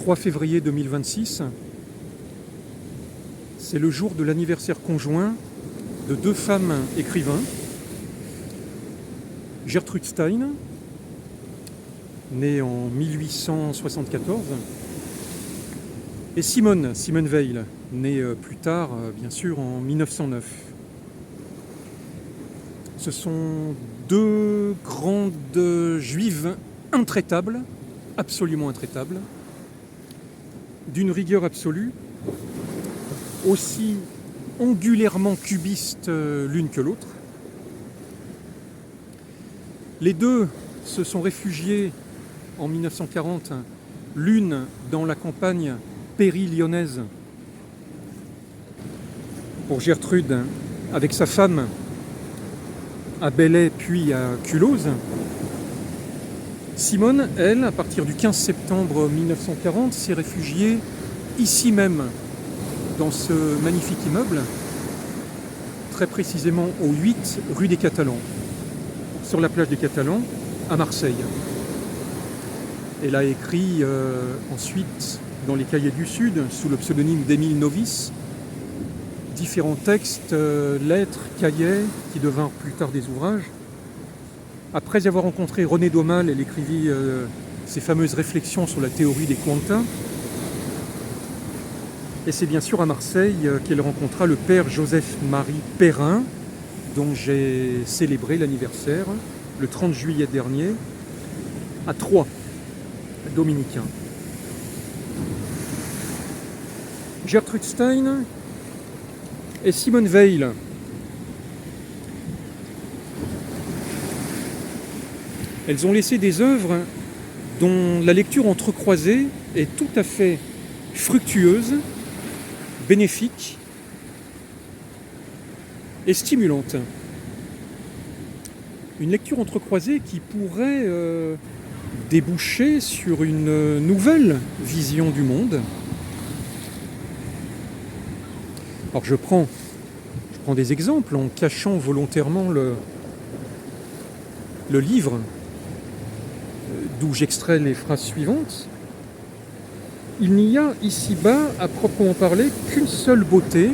3 février 2026. C'est le jour de l'anniversaire conjoint de 2 femmes écrivains. Gertrude Stein, née en 1874, et Simone Weil, née plus tard, bien sûr, en 1909. Ce sont 2 grandes juives intraitables, absolument intraitables, d'une rigueur absolue, aussi angulairement cubistes l'une que l'autre. Les 2 se sont réfugiées en 1940, l'une dans la campagne péri-lyonnaise, pour Gertrude, avec sa femme, à Belley puis à Culose. Simone, elle, à partir du 15 septembre 1940, s'est réfugiée ici même, dans ce magnifique immeuble, très précisément au 8 rue des Catalans, sur la plage des Catalans, à Marseille. Elle a écrit ensuite, dans les Cahiers du Sud, sous le pseudonyme d'Émile Novice, différents textes, lettres, cahiers, qui devinrent plus tard des ouvrages. Après avoir rencontré René Daumal, elle écrivit ses fameuses réflexions sur la théorie des quanta. Et c'est bien sûr à Marseille qu'elle rencontra le père Joseph-Marie Perrin, dont j'ai célébré l'anniversaire le 30 juillet dernier à Troyes, dominicain. Gertrude Stein et Simone Weil. Elles ont laissé des œuvres dont la lecture entrecroisée est tout à fait fructueuse, bénéfique et stimulante. Une lecture entrecroisée qui pourrait déboucher sur une nouvelle vision du monde. Alors je prends des exemples en cachant volontairement le livre, d'où j'extrais les phrases suivantes. Il n'y a ici-bas, à proprement parler, qu'une seule beauté,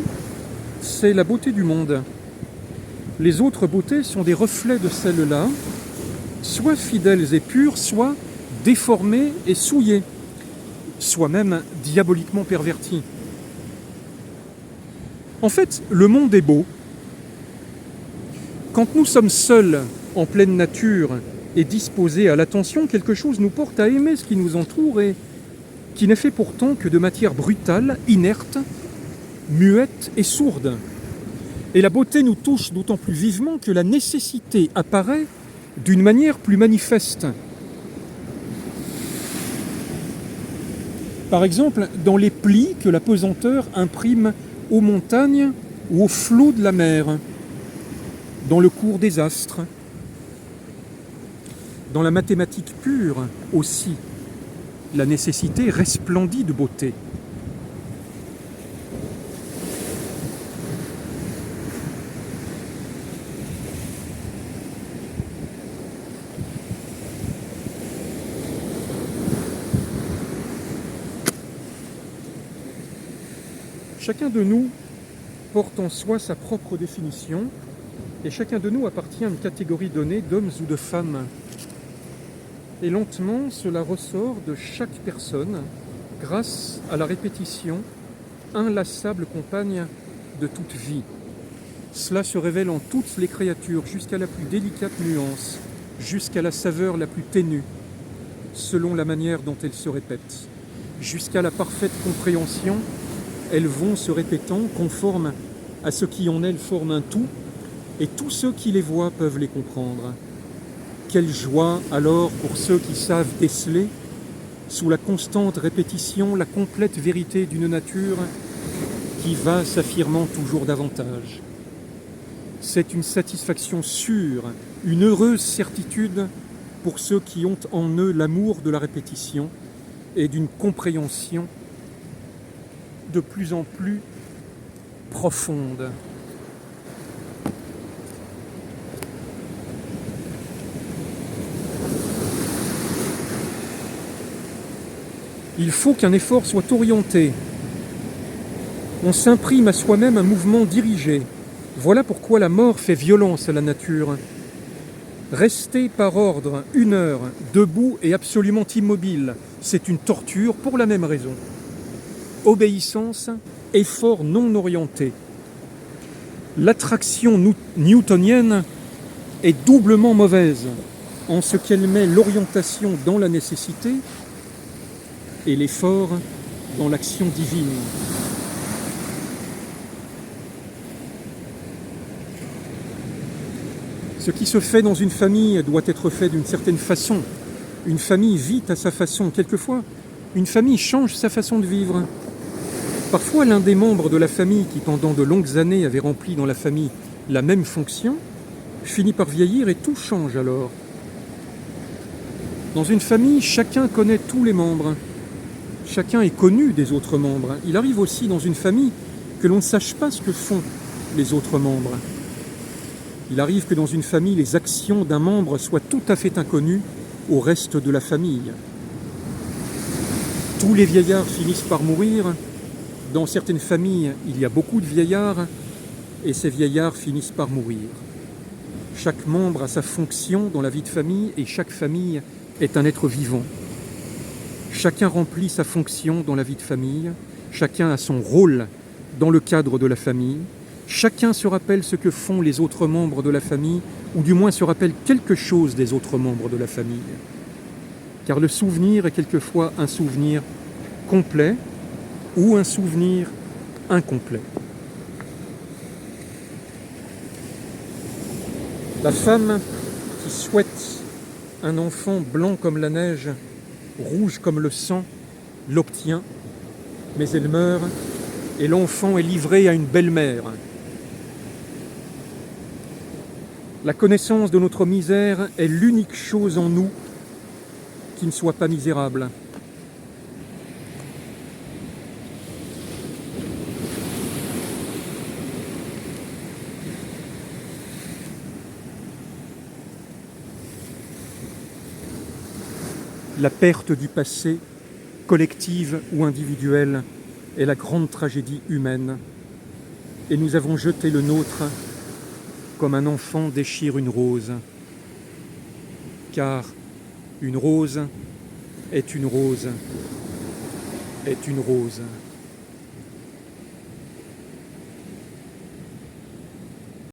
c'est la beauté du monde. Les autres beautés sont des reflets de celle-là, soit fidèles et pures, soit déformées et souillées, soit même diaboliquement perverties. En fait, le monde est beau. Quand nous sommes seuls, en pleine nature, et disposés à l'attention, quelque chose nous porte à aimer ce qui nous entoure et qui n'est fait pourtant que de matière brutale, inerte, muette et sourde. Et la beauté nous touche d'autant plus vivement que la nécessité apparaît d'une manière plus manifeste. Par exemple, dans les plis que la pesanteur imprime aux montagnes ou aux flots de la mer, dans le cours des astres, dans la mathématique pure aussi, la nécessité resplendit de beauté. Chacun de nous porte en soi sa propre définition et chacun de nous appartient à une catégorie donnée d'hommes ou de femmes. Et lentement, cela ressort de chaque personne grâce à la répétition, inlassable compagne de toute vie. Cela se révèle en toutes les créatures, jusqu'à la plus délicate nuance, jusqu'à la saveur la plus ténue, selon la manière dont elles se répètent. Jusqu'à la parfaite compréhension, elles vont se répétant, conformes à ce qui en elles forme un tout, et tous ceux qui les voient peuvent les comprendre. Quelle joie alors pour ceux qui savent déceler, sous la constante répétition, la complète vérité d'une nature qui va s'affirmant toujours davantage. C'est une satisfaction sûre, une heureuse certitude pour ceux qui ont en eux l'amour de la répétition et d'une compréhension de plus en plus profonde. Il faut qu'un effort soit orienté. On s'imprime à soi-même un mouvement dirigé. Voilà pourquoi la mort fait violence à la nature. Rester par ordre 1 heure, debout et absolument immobile, c'est une torture pour la même raison. Obéissance, effort non orienté. L'attraction newtonienne est doublement mauvaise en ce qu'elle met l'orientation dans la nécessité et l'effort dans l'action divine. Ce qui se fait dans une famille doit être fait d'une certaine façon. Une famille vit à sa façon. Quelquefois, une famille change sa façon de vivre. Parfois, l'un des membres de la famille qui, pendant de longues années, avait rempli dans la famille la même fonction, finit par vieillir et tout change alors. Dans une famille, chacun connaît tous les membres. Chacun est connu des autres membres. Il arrive aussi dans une famille que l'on ne sache pas ce que font les autres membres. Il arrive que dans une famille, les actions d'un membre soient tout à fait inconnues au reste de la famille. Tous les vieillards finissent par mourir. Dans certaines familles, il y a beaucoup de vieillards et ces vieillards finissent par mourir. Chaque membre a sa fonction dans la vie de famille et chaque famille est un être vivant. Chacun remplit sa fonction dans la vie de famille, chacun a son rôle dans le cadre de la famille. Chacun se rappelle ce que font les autres membres de la famille, ou du moins se rappelle quelque chose des autres membres de la famille. Car le souvenir est quelquefois un souvenir complet ou un souvenir incomplet. La femme qui souhaite un enfant blanc comme la neige, rouge comme le sang, l'obtient, mais elle meurt et l'enfant est livré à une belle-mère. La connaissance de notre misère est l'unique chose en nous qui ne soit pas misérable. La perte du passé, collective ou individuelle, est la grande tragédie humaine. Et nous avons jeté le nôtre comme un enfant déchire une rose. Car une rose est une rose, est une rose.